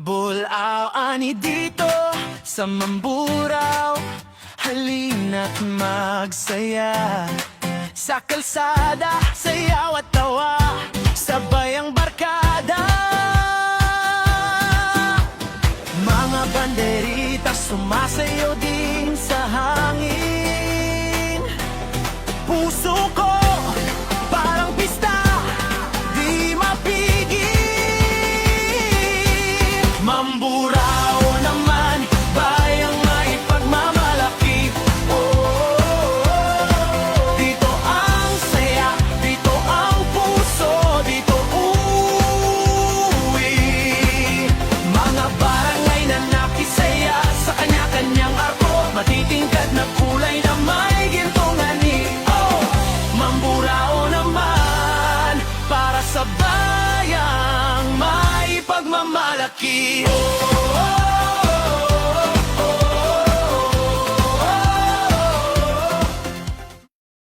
Bulaaw ani dito sa Mamburao, halina't magsaya. Sa kalsada, sayaw at tawa, sabay ang barkada. Mga banderita sumasayaw din sa hangin. Puso ko parang pista, di mapigil. Mamburao naman, bayang maipagmamalaki. Dito ang saya, dito ang puso, dito uwi. Mga barangay na nakisaya sa kanya-kanyang arko, matitingkad na kulay na may gintong ani. Mamburao naman, para sa bayang maipagmamalaki.